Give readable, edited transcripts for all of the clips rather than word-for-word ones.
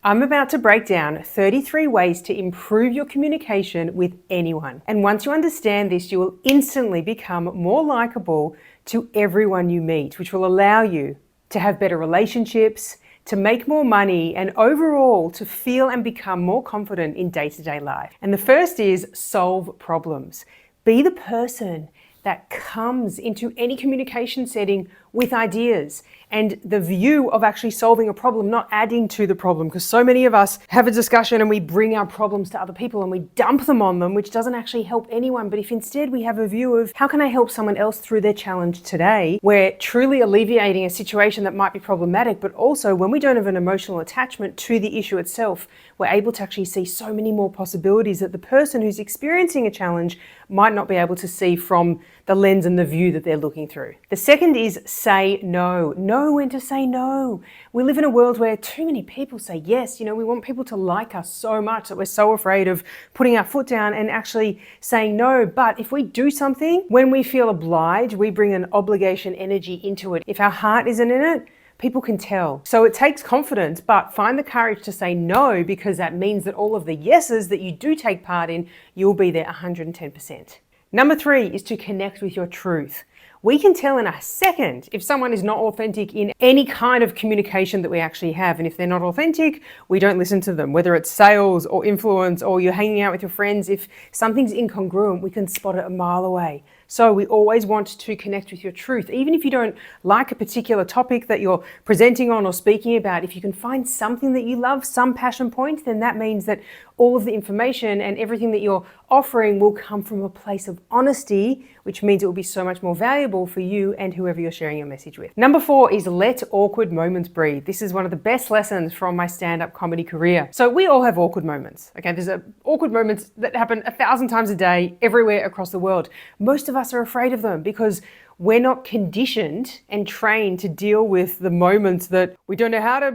I'm about to break down 33 ways to improve your communication with anyone. And once you understand this, you will instantly become more likable to everyone you meet, which will allow you to have better relationships, to make more money, and overall to feel and become more confident in day-to-day life. And the first is solve problems. Be the person that comes into any communication setting with ideas and the view of actually solving a problem, not adding to the problem. Because so many of us have a discussion and we bring our problems to other people and we dump them on them, which doesn't actually help anyone. But if instead we have a view of how can I help someone else through their challenge today, we're truly alleviating a situation that might be problematic. But also when we don't have an emotional attachment to the issue itself, we're able to actually see so many more possibilities that the person who's experiencing a challenge might not be able to see from the lens and the view that they're looking through. The second is say no. Know when to say no. We live in a world where too many people say yes. We want people to like us so much that we're so afraid of putting our foot down and actually saying no. But if we do something, when we feel obliged, we bring an obligation energy into it. If our heart isn't in it, people can tell. So it takes confidence, but find the courage to say no, because that means that all of the yeses that you do take part in, you'll be there 110%. Number 3 is to connect with your truth. We can tell in a second if someone is not authentic in any kind of communication that we actually have. And if they're not authentic, we don't listen to them. Whether it's sales or influence or you're hanging out with your friends, if something's incongruent, we can spot it a mile away. So we always want to connect with your truth. Even if you don't like a particular topic that you're presenting on or speaking about, if you can find something that you love, some passion point, then that means that all of the information and everything that you're offering will come from a place of honesty, which means it will be so much more valuable for you and whoever you're sharing your message with. Number 4 is let awkward moments breathe. This is one of the best lessons from my stand-up comedy career. So we all have awkward moments. Okay, there's awkward moments that happen 1,000 times a day everywhere across the world. Most of us are afraid of them because we're not conditioned and trained to deal with the moments that we don't know how to,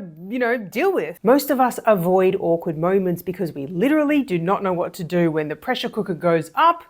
deal with. Most of us avoid awkward moments because we literally do not know what to do when the pressure cooker goes up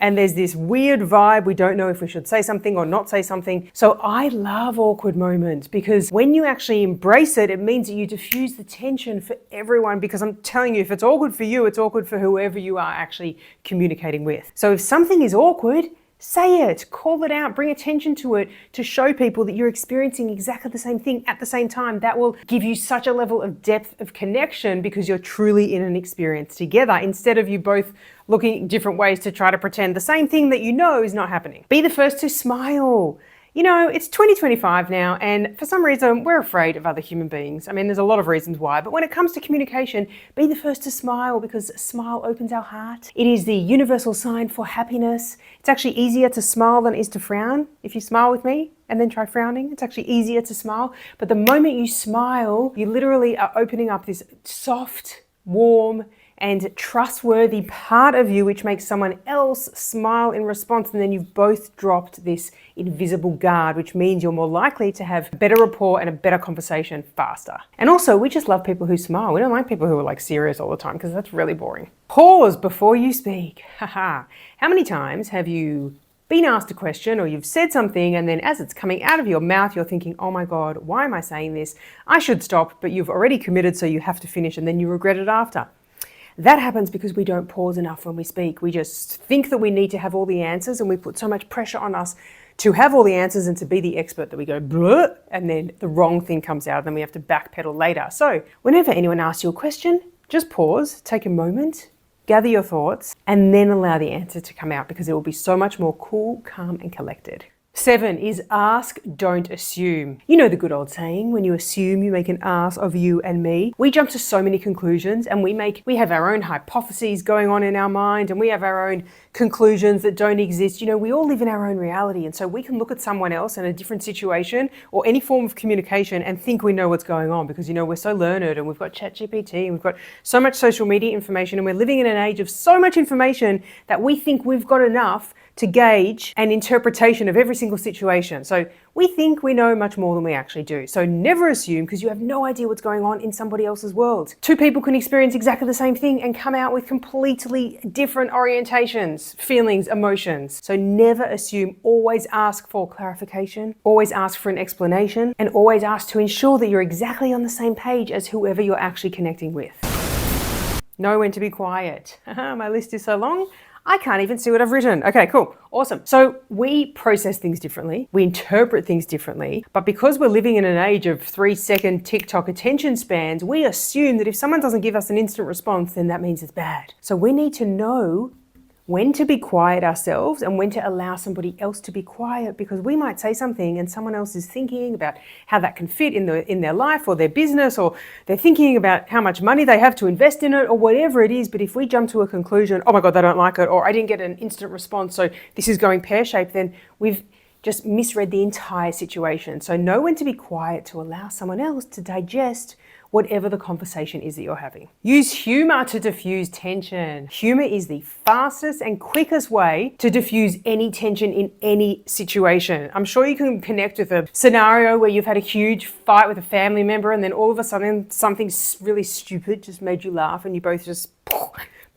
and there's this weird vibe. We don't know if we should say something or not say something. So I love awkward moments because when you actually embrace it, it means that you diffuse the tension for everyone, because I'm telling you, if it's awkward for you, it's awkward for whoever you are actually communicating with. So if something is awkward, say it, call it out, bring attention to it to show people that you're experiencing exactly the same thing at the same time. That will give you such a level of depth of connection because you're truly in an experience together, instead of you both looking at different ways to try to pretend the same thing that you know is not happening. Be the first to smile. It's 2025 now, and for some reason, we're afraid of other human beings. I mean, there's a lot of reasons why, but when it comes to communication, be the first to smile, because a smile opens our heart. It is the universal sign for happiness. It's actually easier to smile than it is to frown. If you smile with me and then try frowning, it's actually easier to smile. But the moment you smile, you literally are opening up this soft, warm, and trustworthy part of you, which makes someone else smile in response. And then you've both dropped this invisible guard, which means you're more likely to have better rapport and a better conversation faster. And also, we just love people who smile. We don't like people who are serious all the time, because that's really boring. Pause before you speak. Haha. How many times have you been asked a question or you've said something, and then as it's coming out of your mouth, you're thinking, oh my God, why am I saying this? I should stop, but you've already committed, so you have to finish, and then you regret it after. That happens because we don't pause enough when we speak. We just think that we need to have all the answers, and we put so much pressure on us to have all the answers and to be the expert that we go bleh, and then the wrong thing comes out, and then we have to backpedal later. So whenever anyone asks you a question, just pause, take a moment, gather your thoughts, and then allow the answer to come out, because it will be so much more cool, calm, and collected. 7 is ask, don't assume. You know the good old saying, when you assume, you make an ass of you and me. We jump to so many conclusions, and we have our own hypotheses going on in our mind, and we have our own conclusions that don't exist. We all live in our own reality, and so we can look at someone else in a different situation or any form of communication and think we know what's going on, because we're so learned, and we've got ChatGPT, and we've got so much social media information, and we're living in an age of so much information that we think we've got enough to gauge an interpretation of every single situation. So we think we know much more than we actually do. So never assume, because you have no idea what's going on in somebody else's world. Two people can experience exactly the same thing and come out with completely different orientations, feelings, emotions. So never assume, always ask for clarification, always ask for an explanation, and always ask to ensure that you're exactly on the same page as whoever you're actually connecting with. Know when to be quiet. My list is so long, I can't even see what I've written. Okay, cool, awesome. So we process things differently, we interpret things differently, but because we're living in an age of 3-second TikTok attention spans, we assume that if someone doesn't give us an instant response, then that means it's bad. So we need to know when to be quiet ourselves and when to allow somebody else to be quiet, because we might say something and someone else is thinking about how that can fit in their life or their business, or they're thinking about how much money they have to invest in it or whatever it is. But if we jump to a conclusion, oh my God, they don't like it, or I didn't get an instant response, so this is going pear-shaped, then we've just misread the entire situation. So know when to be quiet to allow someone else to digest whatever the conversation is that you're having. Use humor to diffuse tension. Humor is the fastest and quickest way to diffuse any tension in any situation. I'm sure you can connect with a scenario where you've had a huge fight with a family member and then all of a sudden something really stupid just made you laugh and you both just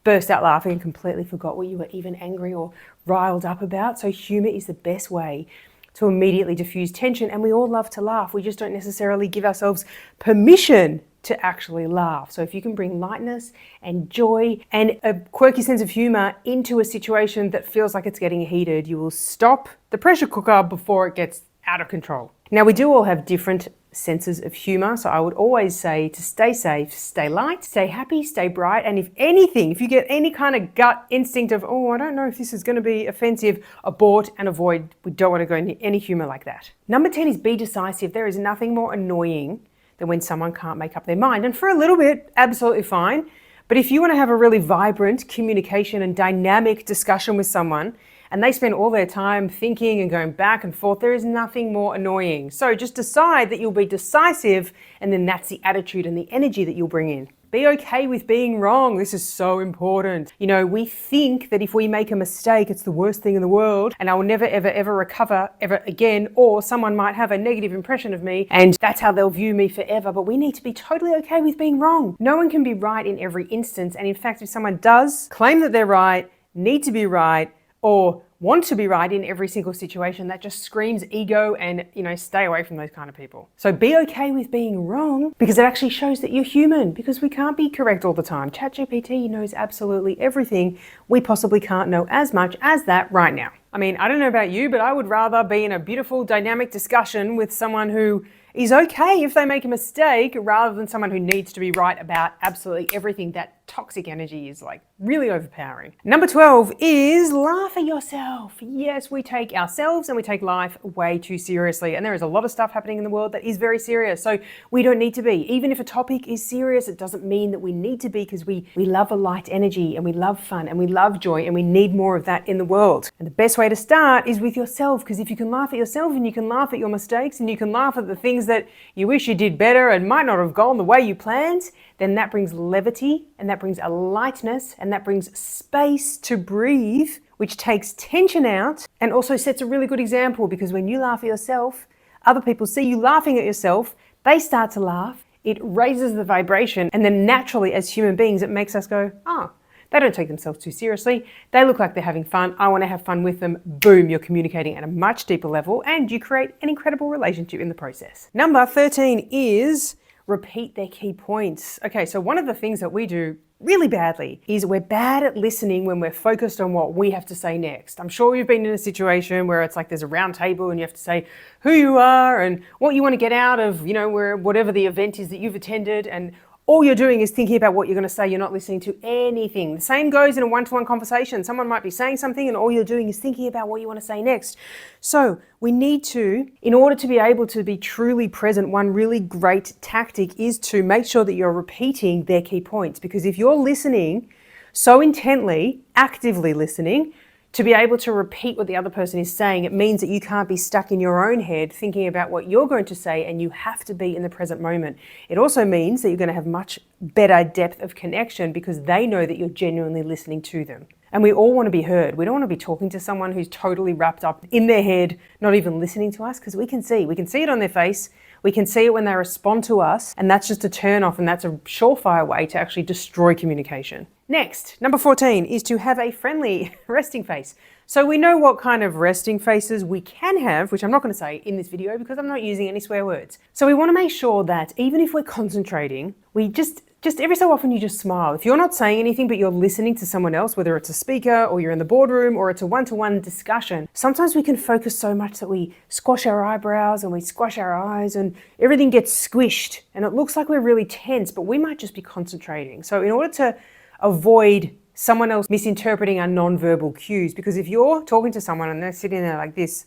burst out laughing and completely forgot what you were even angry or riled up about. So humor is the best way to immediately diffuse tension, and we all love to laugh. We just don't necessarily give ourselves permission to actually laugh. So if you can bring lightness and joy and a quirky sense of humor into a situation that feels like it's getting heated, you will stop the pressure cooker before it gets out of control. Now, we do all have different senses of humor, so I would always say to stay safe, stay light, stay happy, stay bright, and if anything, if you get any kind of gut instinct of, oh, I don't know if this is going to be offensive, abort and avoid. We don't want to go into any humor like that. Number 10 is be decisive. There is nothing more annoying than when someone can't make up their mind, and for a little bit, absolutely fine. But if you want to have a really vibrant communication and dynamic discussion with someone, and they spend all their time thinking and going back and forth, there is nothing more annoying. So just decide that you'll be decisive, and then that's the attitude and the energy that you'll bring in. Be okay with being wrong. This is so important. You know, we think that if we make a mistake, it's the worst thing in the world and I will never, ever, ever recover ever again, or someone might have a negative impression of me and that's how they'll view me forever. But we need to be totally okay with being wrong. No one can be right in every instance. And in fact, if someone does claim that they're right, need to be right, or want to be right in every single situation, that just screams ego, and stay away from those kind of people. So be okay with being wrong, because it actually shows that you're human, because we can't be correct all the time. ChatGPT knows absolutely everything. We possibly can't know as much as that right now. I mean, I don't know about you, but I would rather be in a beautiful dynamic discussion with someone who is okay if they make a mistake, rather than someone who needs to be right about absolutely everything. That toxic energy is like really overpowering. Number 12 is laugh at yourself. Yes, we take ourselves and we take life way too seriously. And there is a lot of stuff happening in the world that is very serious. So we don't need to be. Even if a topic is serious, it doesn't mean that we need to be, because we love a light energy and we love fun and we love joy, and we need more of that in the world. And the best way to start is with yourself, because if you can laugh at yourself and you can laugh at your mistakes and you can laugh at the things that you wish you did better and might not have gone the way you planned, then that brings levity, and that brings a lightness, and that brings space to breathe, which takes tension out and also sets a really good example, because when you laugh at yourself, other people see you laughing at yourself, they start to laugh, it raises the vibration, and then naturally as human beings it makes us go, oh, they don't take themselves too seriously, they look like they're having fun, I want to have fun with them. Boom, you're communicating at a much deeper level and you create an incredible relationship in the process. Number 13 is repeat their key points. Okay, so one of the things that we do really badly is we're bad at listening when we're focused on what we have to say next. I'm sure you've been in a situation where it's like there's a round table and you have to say who you are and what you want to get out of, whatever the event is that you've attended, and all you're doing is thinking about what you're going to say. You're not listening to anything. The same goes in a one-to-one conversation. Someone might be saying something and all you're doing is thinking about what you want to say next. So we need to, in order to be able to be truly present, one really great tactic is to make sure that you're repeating their key points. Because if you're listening so intently, actively listening, to be able to repeat what the other person is saying, it means that you can't be stuck in your own head thinking about what you're going to say, and you have to be in the present moment. It also means that you're going to have much better depth of connection, because they know that you're genuinely listening to them. And we all want to be heard. We don't want to be talking to someone who's totally wrapped up in their head, not even listening to us, because we can see it on their face. We can see it when they respond to us, and that's just a turn off, and that's a surefire way to actually destroy communication. Next, number 14 is to have a friendly resting face. So we know what kind of resting faces we can have, which I'm not going to say in this video because I'm not using any swear words. So we want to make sure that even if we're concentrating, we just every so often you just smile. If you're not saying anything but you're listening to someone else, whether it's a speaker or you're in the boardroom or it's a one-to-one discussion, sometimes we can focus so much that we squash our eyebrows and we squash our eyes and everything gets squished and it looks like we're really tense, but we might just be concentrating. So in order to avoid someone else misinterpreting our non-verbal cues, because if you're talking to someone and they're sitting there like this,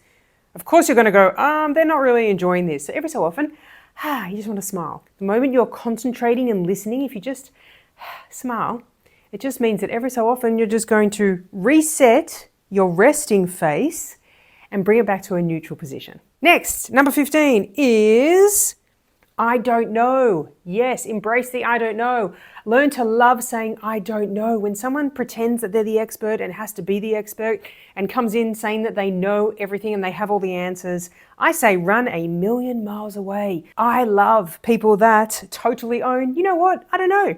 of course you're going to go, they're not really enjoying this. So every so often, you just want to smile. The moment you're concentrating and listening, if you just smile, it just means that every so often you're just going to reset your resting face and bring it back to a neutral position. Next, number 15 is I don't know. Yes, embrace the I don't know. Learn to love saying I don't know. When someone pretends that they're the expert and has to be the expert and comes in saying that they know everything and they have all the answers, I say run a million miles away. I love people that totally own, you know what, I don't know.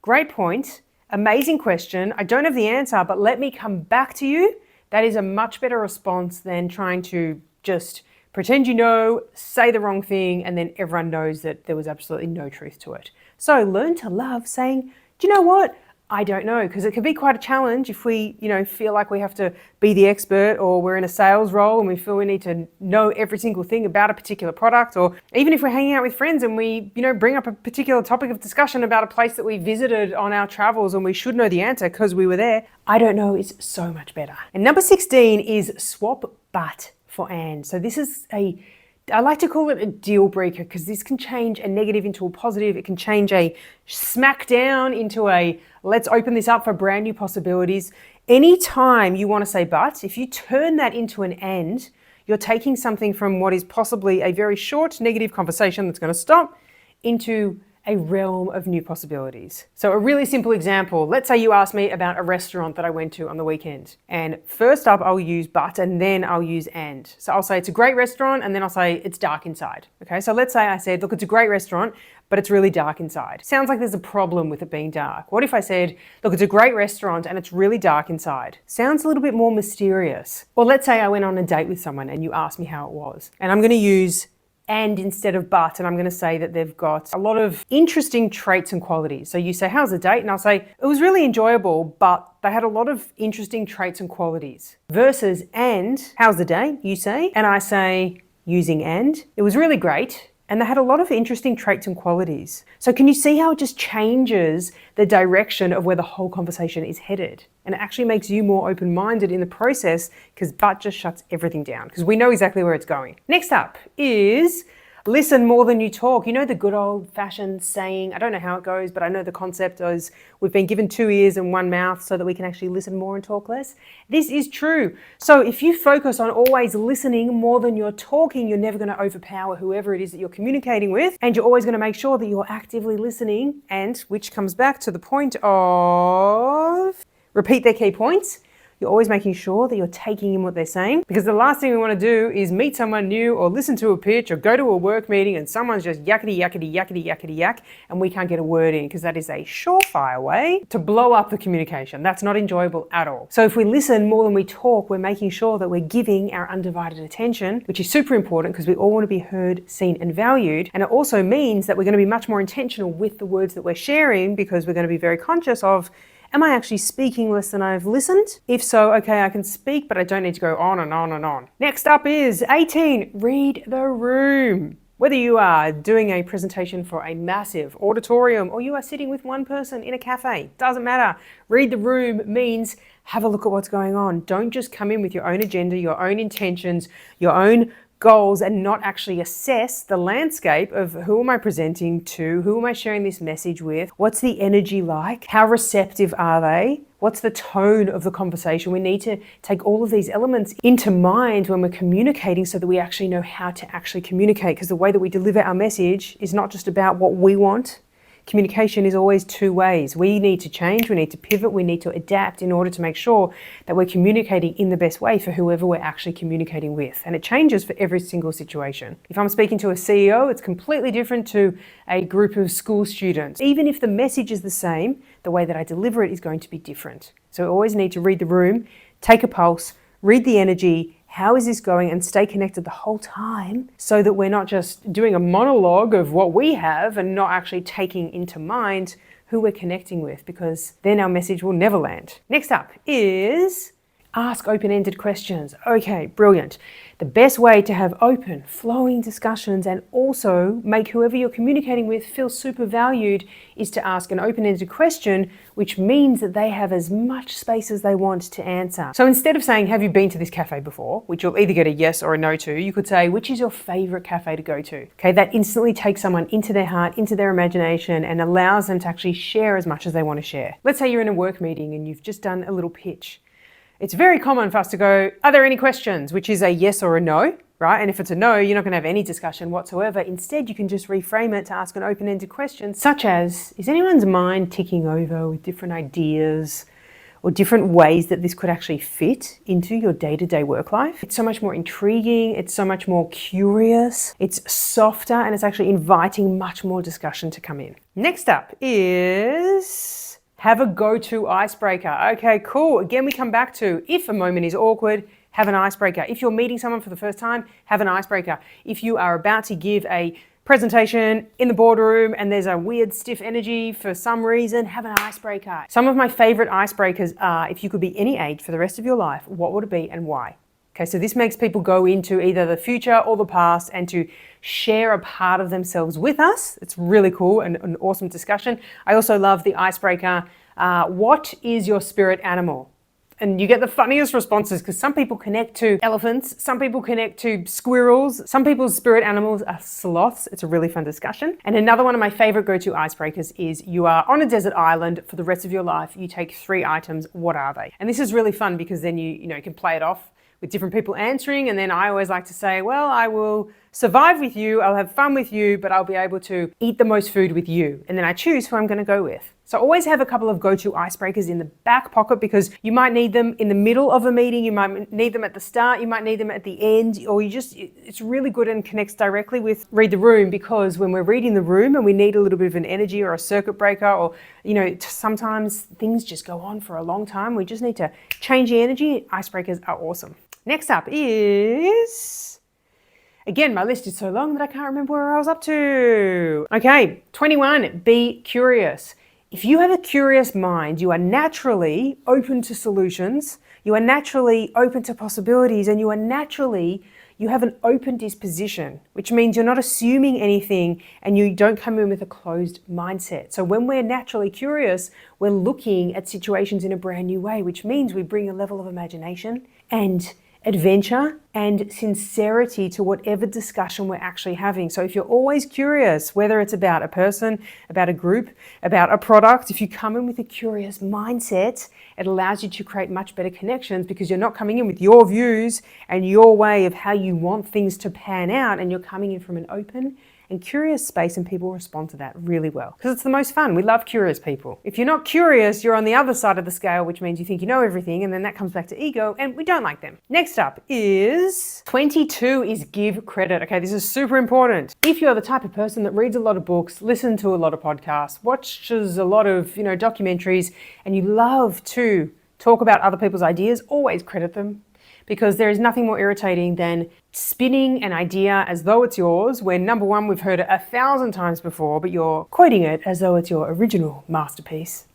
Great point. Amazing question. I don't have the answer, but let me come back to you. That is a much better response than trying to just pretend you know, say the wrong thing, and then everyone knows that there was absolutely no truth to it. So learn to love saying, do you know what? I don't know, because it can be quite a challenge if we, feel like we have to be the expert, or we're in a sales role and we feel we need to know every single thing about a particular product, or even if we're hanging out with friends and we, bring up a particular topic of discussion about a place that we visited on our travels and we should know the answer because we were there. I don't know is so much better. And number 16 is swap but for and. So this is I like to call it a deal breaker because this can change a negative into a positive. It can change a smack down into a let's open this up for brand new possibilities. Anytime you want to say but, if you turn that into an and, you're taking something from what is possibly a very short negative conversation that's going to stop into a realm of new possibilities. So a really simple example, let's say you ask me about a restaurant that I went to on the weekend. And first up, I'll use but, and then I'll use and. So I'll say it's a great restaurant, and then I'll say it's dark inside. Okay, so let's say I said, look, it's a great restaurant, but it's really dark inside. Sounds like there's a problem with it being dark. What if I said, look, it's a great restaurant and it's really dark inside? Sounds a little bit more mysterious. Or let's say I went on a date with someone and you asked me how it was. And I'm going to use and instead of but, and I'm going to say that they've got a lot of interesting traits and qualities. So you say, how's the date? And I'll say, it was really enjoyable, but they had a lot of interesting traits and qualities. Versus and, how's the day? You say, and I say, using and, it was really great, and they had a lot of interesting traits and qualities. So can you see how it just changes the direction of where the whole conversation is headed? And it actually makes you more open-minded in the process because but just shuts everything down because we know exactly where it's going. Next up is listen more than you talk. You know the good old-fashioned saying, I don't know how it goes, but I know the concept is we've been given 2 ears and 1 mouth so that we can actually listen more and talk less. This is true. So if you focus on always listening more than you're talking, you're never going to overpower whoever it is that you're communicating with, and you're always going to make sure that you're actively listening, and which comes back to the point of repeat their key points. You're always making sure that you're taking in what they're saying, because the last thing we want to do is meet someone new or listen to a pitch or go to a work meeting and someone's just yakety, yakety, yakety, yakety, yak, and we can't get a word in because that is a surefire way to blow up the communication. That's not enjoyable at all. So if we listen more than we talk, we're making sure that we're giving our undivided attention, which is super important because we all want to be heard, seen, and valued. And it also means that we're going to be much more intentional with the words that we're sharing because we're going to be very conscious of, am I actually speaking less than I've listened? If so, okay, I can speak, but I don't need to go on and on and on. Next up is 18, read the room. Whether you are doing a presentation for a massive auditorium or you are sitting with one person in a cafe, doesn't matter. Read the room means have a look at what's going on. Don't just come in with your own agenda, your own intentions, your own goals, and not actually assess the landscape of who am I presenting to, who am I sharing this message with, what's the energy like, how receptive are they, what's the tone of the conversation. We need to take all of these elements into mind when we're communicating so that we actually know how to actually communicate, because the way that we deliver our message is not just about what we want, Communication is always two ways. We need to change, we need to pivot, we need to adapt in order to make sure that we're communicating in the best way for whoever we're actually communicating with. And it changes for every single situation. If I'm speaking to a CEO, it's completely different to a group of school students. Even if the message is the same, the way that I deliver it is going to be different. So we always need to read the room, take a pulse, read the energy, how is this going, and stay connected the whole time so that we're not just doing a monologue of what we have and not actually taking into mind who we're connecting with, because then our message will never land. Next up is ask open-ended questions. Okay, brilliant. The best way to have open, flowing discussions and also make whoever you're communicating with feel super valued is to ask an open-ended question, which means that they have as much space as they want to answer. So instead of saying, have you been to this cafe before, which you'll either get a yes or a no to, you could say, which is your favorite cafe to go to? Okay, that instantly takes someone into their heart, into their imagination, and allows them to actually share as much as they want to share. Let's say you're in a work meeting and you've just done a little pitch. It's very common for us to go, are there any questions? Which is a yes or a no, right? And if it's a no, you're not going to have any discussion whatsoever. Instead, you can just reframe it to ask an open-ended question, such as, is anyone's mind ticking over with different ideas or different ways that this could actually fit into your day-to-day work life? It's so much more intriguing, it's so much more curious, it's softer, and it's actually inviting much more discussion to come in. Next up is have a go-to icebreaker. Okay, cool. Again, we come back to if a moment is awkward, have an icebreaker. If you're meeting someone for the first time, have an icebreaker. If you are about to give a presentation in the boardroom and there's a weird stiff energy for some reason, have an icebreaker. Some of my favorite icebreakers are, if you could be any age for the rest of your life, what would it be and why? Okay, so this makes people go into either the future or the past and to share a part of themselves with us. It's really cool and an awesome discussion. I also love the icebreaker, what is your spirit animal? And you get the funniest responses because some people connect to elephants, some people connect to squirrels, some people's spirit animals are sloths. It's a really fun discussion. And another one of my favorite go-to icebreakers is you are on a desert island for the rest of your life. You take 3 items. What are they? And this is really fun because then you can play it off with different people answering. And then I always like to say, well, I will survive with you, I'll have fun with you, but I'll be able to eat the most food with you. And then I choose who I'm going to go with. So always have a couple of go-to icebreakers in the back pocket because you might need them in the middle of a meeting, you might need them at the start, you might need them at the end, or it's really good and connects directly with read the room, because when we're reading the room and we need a little bit of an energy or a circuit breaker, or sometimes things just go on for a long time, we just need to change the energy. Icebreakers are awesome. Next up is, again, my list is so long that I can't remember where I was up to. Okay, 21, be curious. If you have a curious mind, you are naturally open to solutions, you are naturally open to possibilities, and you have an open disposition, which means you're not assuming anything and you don't come in with a closed mindset. So when we're naturally curious, we're looking at situations in a brand new way, which means we bring a level of imagination and adventure and sincerity to whatever discussion we're actually having. So if you're always curious, whether it's about a person, about a group, about a product, if you come in with a curious mindset, it allows you to create much better connections because you're not coming in with your views and your way of how you want things to pan out, and you're coming in from an open and curious space, and people respond to that really well because it's the most fun. We love curious people. If you're not curious, you're on the other side of the scale, which means you think you know everything, and then that comes back to ego, and we don't like them. Next up is 22 is give credit. Okay, this is super important. If you're the type of person that reads a lot of books, listens to a lot of podcasts, watches a lot of documentaries, and you love to talk about other people's ideas, always credit them. Because there is nothing more irritating than spinning an idea as though it's yours when, number one, we've heard it 1,000 times before, but you're quoting it as though it's your original masterpiece.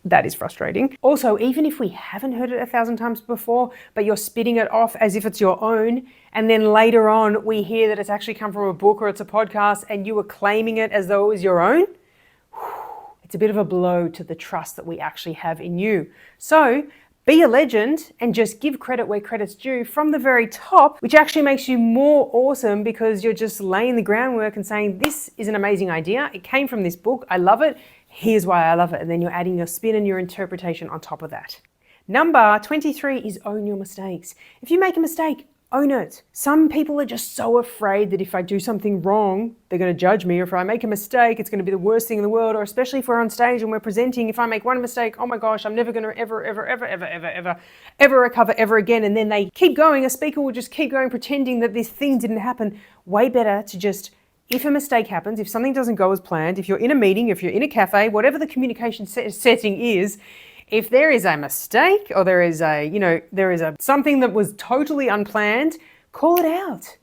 That is frustrating. Also, even if we haven't heard it 1,000 times before, but you're spitting it off as if it's your own, and then later on we hear that it's actually come from a book or it's a podcast and you were claiming it as though it was your own, it's a bit of a blow to the trust that we actually have in you. So, be a legend and just give credit where credit's due from the very top, which actually makes you more awesome because you're just laying the groundwork and saying, this is an amazing idea. It came from this book. I love it. Here's why I love it. And then you're adding your spin and your interpretation on top of that. Number 23 is own your mistakes. If you make a mistake, Own it. Some people are just so afraid that if I do something wrong, they're going to judge me, or if I make a mistake, it's going to be the worst thing in the world, or especially if we're on stage and we're presenting, if I make one mistake, oh my gosh, I'm never going to ever recover ever again. And then they keep going. A speaker will just keep going pretending that this thing didn't happen. Way better to just, if a mistake happens, if something doesn't go as planned, if you're in a meeting, if you're in a cafe, whatever the communication setting is, if there is a mistake or there is something that was totally unplanned, call it out,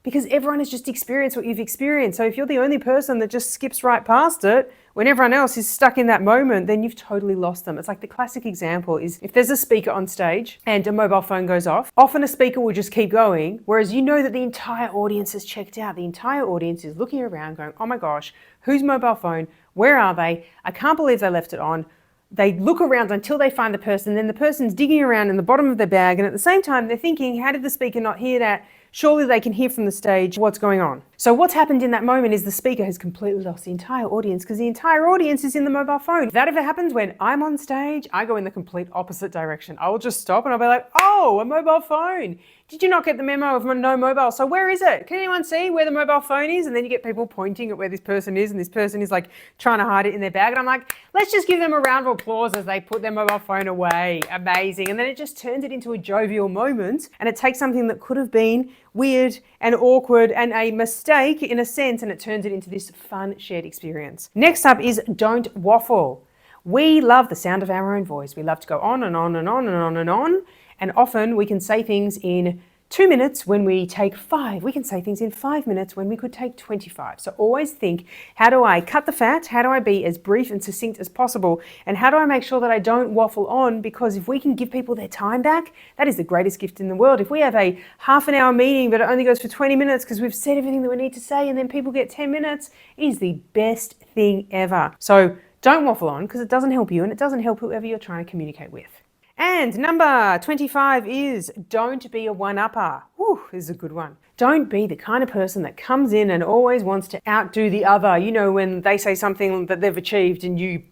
because everyone has just experienced what you've experienced. So if you're the only person that just skips right past it when everyone else is stuck in that moment, then you've totally lost them. It's like the classic example is if there's a speaker on stage and a mobile phone goes off, often a speaker will just keep going, whereas you know that the entire audience has checked out. The entire audience is looking around going, oh my gosh, whose mobile phone? Where are they? I can't believe they left it on. They look around until they find the person, then the person's digging around in the bottom of their bag, and at the same time they're thinking, how did the speaker not hear that? Surely they can hear from the stage what's going on. So what's happened in that moment is the speaker has completely lost the entire audience because the entire audience is in the mobile phone. If that ever happens when I'm on stage, I go in the complete opposite direction. I will just stop and I'll be like, oh, a mobile phone. Did you not get the memo of no mobile? So where is it? Can anyone see where the mobile phone is? And then you get people pointing at where this person is, and this person is like trying to hide it in their bag. And I'm like, let's just give them a round of applause as they put their mobile phone away. Amazing. And then it just turns it into a jovial moment, and it takes something that could have been weird and awkward and a mistake in a sense, and it turns it into this fun shared experience. Next up is don't waffle. We love the sound of our own voice. We love to go on and on and on and on and on. And often we can say things in 2 minutes when we take 5. We can say things in 5 minutes when we could take 25. So always think, how do I cut the fat? How do I be as brief and succinct as possible? And how do I make sure that I don't waffle on? Because if we can give people their time back, that is the greatest gift in the world. If we have a half an hour meeting, but it only goes for 20 minutes because we've said everything that we need to say, and then people get 10 minutes, it is the best thing ever. So don't waffle on, because it doesn't help you and it doesn't help whoever you're trying to communicate with. And number 25 is don't be a one-upper. Whew, this is a good one. Don't be the kind of person that comes in and always wants to outdo the other. You know, when they say something that they've achieved and you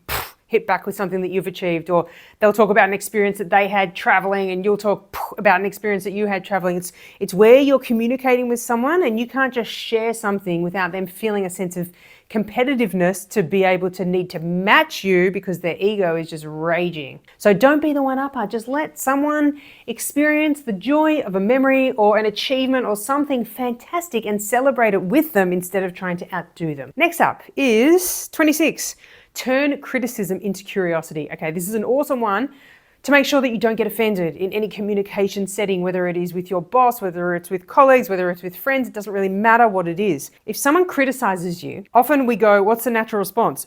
hit back with something that you've achieved, or they'll talk about an experience that they had traveling and you'll talk about an experience that you had traveling. It's where you're communicating with someone and you can't just share something without them feeling a sense of competitiveness to be able to need to match you because their ego is just raging. So don't be the one-upper. Just let someone experience the joy of a memory or an achievement or something fantastic and celebrate it with them instead of trying to outdo them. Next up is 26. Turn criticism into curiosity. Okay, this is an awesome one to make sure that you don't get offended in any communication setting, whether it is with your boss, whether it's with colleagues, whether it's with friends, it doesn't really matter what it is. If someone criticizes you, often we go, what's the natural response?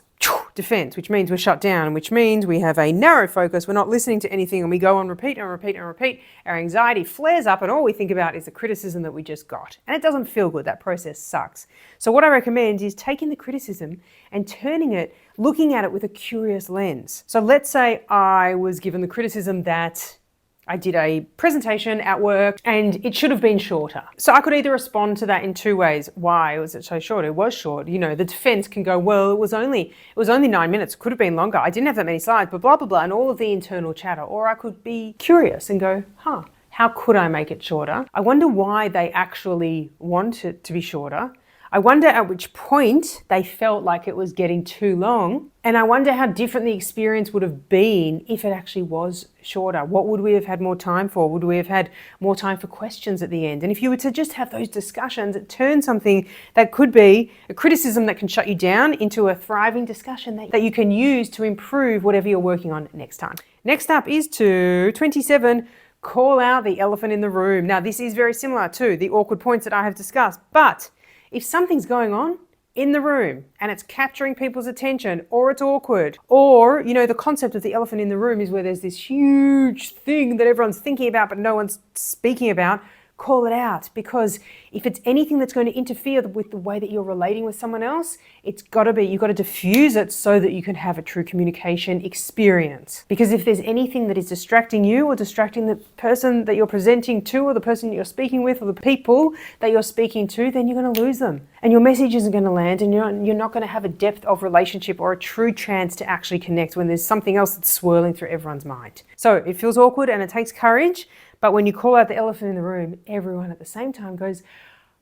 Defense, which means we're shut down, which means we have a narrow focus, we're not listening to anything, and we go on repeat and repeat and repeat. Our anxiety flares up and all we think about is the criticism that we just got. And it doesn't feel good, that process sucks. So what I recommend is taking the criticism and turning it, looking at it with a curious lens. So let's say I was given the criticism that I did a presentation at work and it should have been shorter. So I could either respond to that in 2 ways. Why was it so short? It was short. You know, the defense can go, well, it was only 9 minutes. It could have been longer. I didn't have that many slides, but blah, blah, blah, and all of the internal chatter. Or I could be curious and go, how could I make it shorter? I wonder why they actually want it to be shorter. I wonder at which point they felt like it was getting too long. And I wonder how different the experience would have been if it actually was shorter. What would we have had more time for? Would we have had more time for questions at the end? And if you were to just have those discussions, it turns something that could be a criticism that can shut you down into a thriving discussion that you can use to improve whatever you're working on next time. Next up is to 27, call out the elephant in the room. Now, this is very similar to the awkward points that I have discussed, but if something's going on in the room and it's capturing people's attention, or it's awkward, or, you know, the concept of the elephant in the room is where there's this huge thing that everyone's thinking about but no one's speaking about, call it out. Because if it's anything that's going to interfere with the way that you're relating with someone else, you've got to diffuse it so that you can have a true communication experience. Because if there's anything that is distracting you or distracting the person that you're presenting to, or the person that you're speaking with, or the people that you're speaking to, then you're going to lose them. And your message isn't going to land, and you're not going to have a depth of relationship or a true chance to actually connect when there's something else that's swirling through everyone's mind. So it feels awkward and it takes courage, But when you call out the elephant in the room, everyone at the same time goes,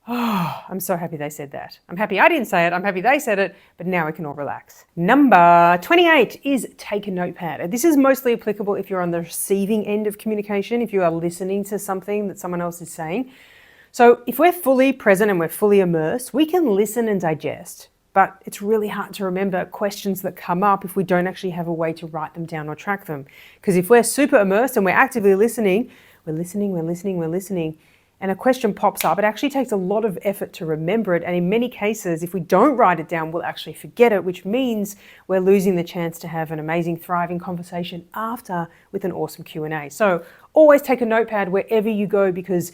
oh, I'm so happy they said that. I'm happy I didn't say it. I'm happy they said it, but now we can all relax. Number 28 is take a notepad. And this is mostly applicable if you're on the receiving end of communication, if you are listening to something that someone else is saying. So if we're fully present and we're fully immersed, we can listen and digest, but it's really hard to remember questions that come up if we don't actually have a way to write them down or track them. Because if we're super immersed and we're actively listening, and a question pops up, it actually takes a lot of effort to remember it. And in many cases, if we don't write it down, we'll actually forget it, which means we're losing the chance to have an amazing, thriving conversation after with an awesome Q&A. So always take a notepad wherever you go, because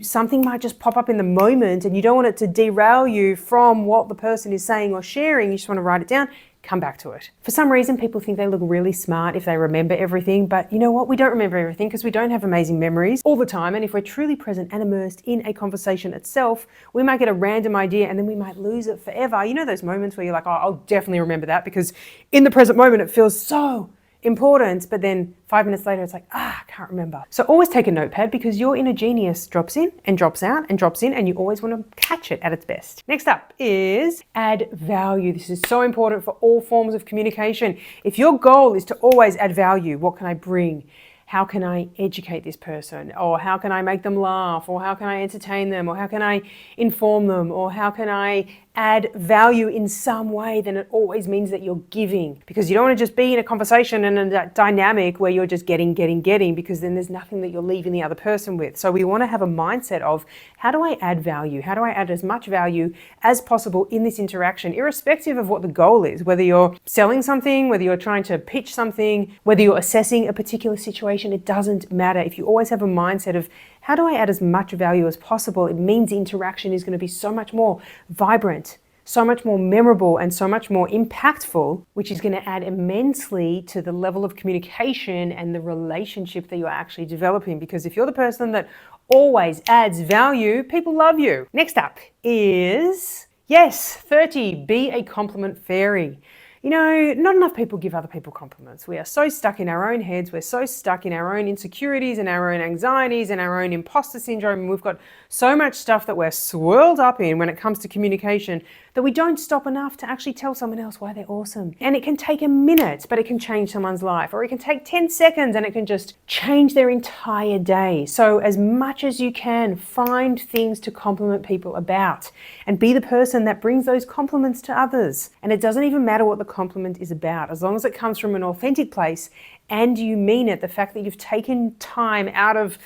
something might just pop up in the moment and you don't want it to derail you from what the person is saying or sharing. You just want to write it down, come back to it. For some reason, people think they look really smart if they remember everything, but you know what? We don't remember everything because we don't have amazing memories all the time. And if we're truly present and immersed in a conversation itself, we might get a random idea and then we might lose it forever. You know those moments where you're like, oh, I'll definitely remember that because in the present moment, it feels so important, but then 5 minutes later it's like, I can't remember. So always take a notepad, because your inner genius drops in and drops out and drops in, and you always want to catch it at its best. Next up is add value. This is so important for all forms of communication. If your goal is to always add value, what can I bring? How can I educate this person? Or how can I make them laugh? Or how can I entertain them? Or how can I inform them? Or how can I add value in some way? Then it always means that you're giving, because you don't want to just be in a conversation and in that dynamic where you're just getting, because then there's nothing that you're leaving the other person with. So we want to have a mindset of, how do I add value? How do I add as much value as possible in this interaction, irrespective of what the goal is, whether you're selling something, whether you're trying to pitch something, whether you're assessing a particular situation, it doesn't matter. If you always have a mindset of, how do I add as much value as possible? It means the interaction is going to be so much more vibrant, so much more memorable, and so much more impactful, which is going to add immensely to the level of communication and the relationship that you're actually developing. Because if you're the person that always adds value, people love you. Next up is, 30, be a compliment fairy. You know, not enough people give other people compliments. We are so stuck in our own heads. We're so stuck in our own insecurities and our own anxieties and our own imposter syndrome. And we've got so much stuff that we're swirled up in when it comes to communication that we don't stop enough to actually tell someone else why they're awesome. And it can take a minute, but it can change someone's life. Or it can take 10 seconds and it can just change their entire day. So as much as you can, find things to compliment people about and be the person that brings those compliments to others. And it doesn't even matter what the compliment is about, as long as it comes from an authentic place and you mean it. The fact that you've taken time out of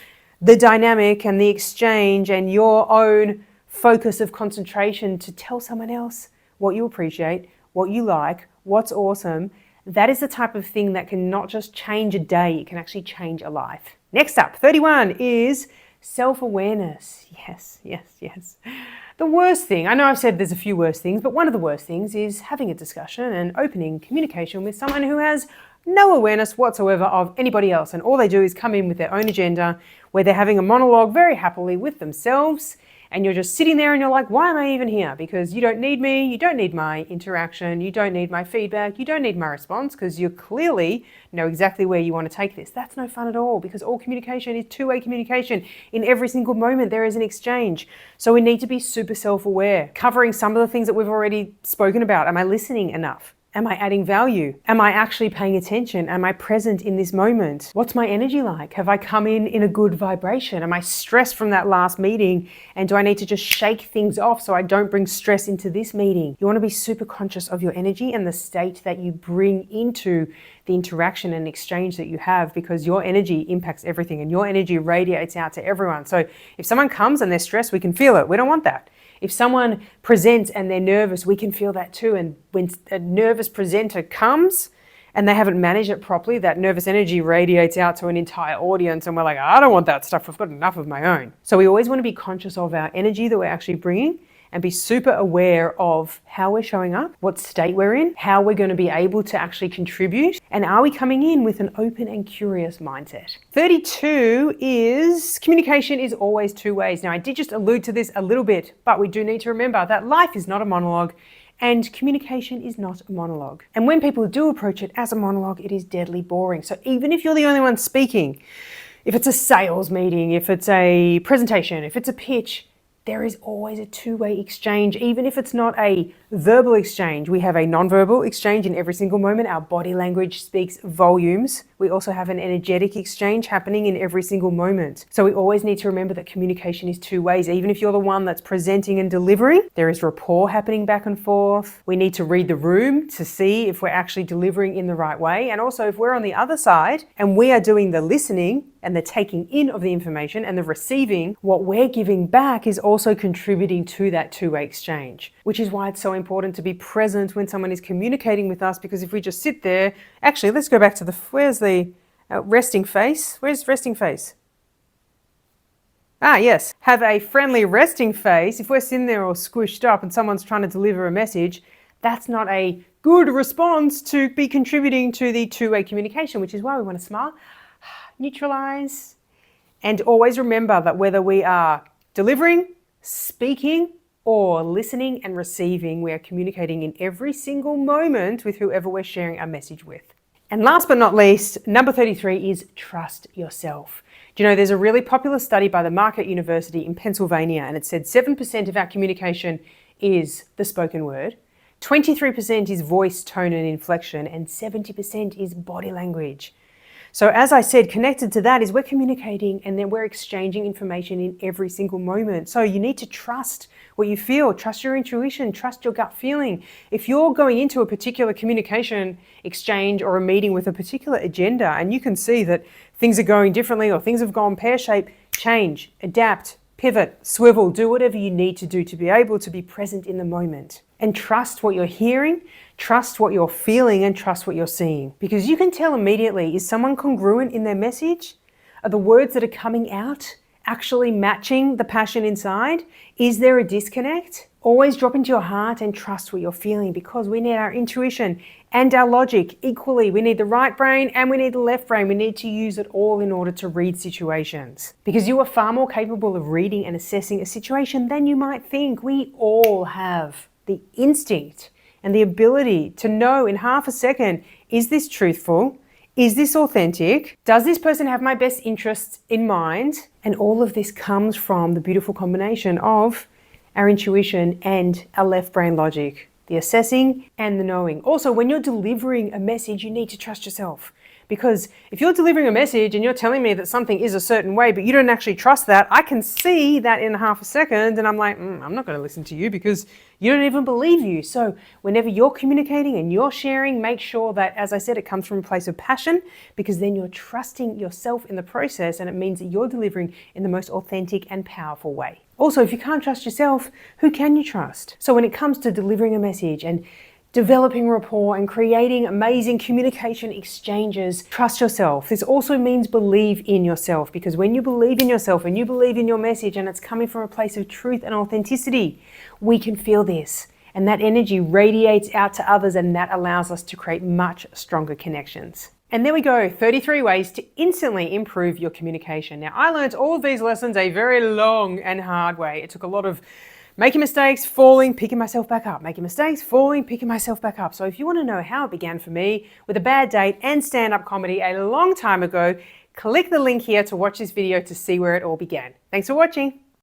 the dynamic and the exchange and your own focus of concentration to tell someone else what you appreciate, what you like, what's awesome, that is the type of thing that can not just change a day, it can actually change a life. Next up, 31 is self-awareness. Yes. The worst thing, I know I've said there's a few worse things, but one of the worst things is having a discussion and opening communication with someone who has no awareness whatsoever of anybody else. And all they do is come in with their own agenda, where they're having a monologue very happily with themselves. And you're just sitting there and you're like, why am I even here? Because you don't need me, you don't need my interaction, you don't need my feedback, you don't need my response, because you clearly know exactly where you want to take this. That's no fun at all, because all communication is two-way communication. In every single moment there is an exchange. So we need to be super self-aware, covering some of the things that we've already spoken about. Am I listening enough? Am I adding value? Am I actually paying attention? Am I present in this moment? What's my energy like? Have I come in a good vibration? Am I stressed from that last meeting? And do I need to just shake things off so I don't bring stress into this meeting? You want to be super conscious of your energy and the state that you bring into the interaction and exchange that you have, because your energy impacts everything and your energy radiates out to everyone. So if someone comes and they're stressed, we can feel it. We don't want that. If someone presents and they're nervous, we can feel that too. And when a nervous presenter comes and they haven't managed it properly, that nervous energy radiates out to an entire audience and we're like, I don't want that stuff. I've got enough of my own. So we always want to be conscious of our energy that we're actually bringing and be super aware of how we're showing up, what state we're in, how we're going to be able to actually contribute, and are we coming in with an open and curious mindset. 32 is communication is always two ways. Now, I did just allude to this a little bit, but we do need to remember that life is not a monologue and communication is not a monologue. And when people do approach it as a monologue, it is deadly boring. So even if you're the only one speaking, if it's a sales meeting, if it's a presentation, if it's a pitch, there is always a two-way exchange. Even if it's not a verbal exchange, we have a non-verbal exchange in every single moment. Our body language speaks volumes. We also have an energetic exchange happening in every single moment. So we always need to remember that communication is two ways. Even if you're the one that's presenting and delivering, there is rapport happening back and forth. We need to read the room to see if we're actually delivering in the right way. And also if we're on the other side and we are doing the listening and the taking in of the information and the receiving, what we're giving back is also contributing to that two-way exchange, which is why it's so important to be present when someone is communicating with us, because if we just sit there, actually, let's go back to where's the resting face? Where's resting face? Ah, yes. Have a friendly resting face. If we're sitting there all squished up and someone's trying to deliver a message, that's not a good response to be contributing to the two-way communication, which is why we want to smile, neutralize, and always remember that whether we are delivering, speaking, or listening and receiving, we are communicating in every single moment with whoever we're sharing our message with. And last but not least, number 33 is trust yourself. Do you know, there's a really popular study by the Marquette University in Pennsylvania, and it said 7% of our communication is the spoken word, 23% is voice, tone, and inflection, and 70% is body language. So as I said, connected to that is we're communicating and then we're exchanging information in every single moment. So you need to trust what you feel, trust your intuition, trust your gut feeling. If you're going into a particular communication exchange or a meeting with a particular agenda and you can see that things are going differently or things have gone pear-shaped, change, adapt, pivot, swivel, do whatever you need to do to be able to be present in the moment. And trust what you're hearing, trust what you're feeling, and trust what you're seeing. Because you can tell immediately, is someone congruent in their message? Are the words that are coming out actually matching the passion inside? Is there a disconnect? Always drop into your heart and trust what you're feeling, because we need our intuition and our logic equally. We need the right brain and we need the left brain. We need to use it all in order to read situations, because you are far more capable of reading and assessing a situation than you might think. We all have the instinct and the ability to know in half a second, is this truthful? Is this authentic? Does this person have my best interests in mind? And all of this comes from the beautiful combination of our intuition and our left brain logic, the assessing and the knowing. Also, when you're delivering a message, you need to trust yourself. Because if you're delivering a message and you're telling me that something is a certain way, but you don't actually trust that, I can see that in half a second and I'm like, I'm not going to listen to you because you don't even believe you. So whenever you're communicating and you're sharing, make sure that, as I said, it comes from a place of passion, because then you're trusting yourself in the process and it means that you're delivering in the most authentic and powerful way. Also, if you can't trust yourself, who can you trust? So when it comes to delivering a message and developing rapport and creating amazing communication exchanges, trust yourself. This also means believe in yourself, because when you believe in yourself and you believe in your message and it's coming from a place of truth and authenticity, we can feel this. And that energy radiates out to others, and that allows us to create much stronger connections. And there we go, 33 ways to instantly improve your communication. Now, I learned all of these lessons a very long and hard way. It took a lot of making mistakes, falling, picking myself back up, making mistakes, falling, picking myself back up. So if you want to know how it began for me with a bad date and stand-up comedy a long time ago, click the link here to watch this video to see where it all began. Thanks for watching.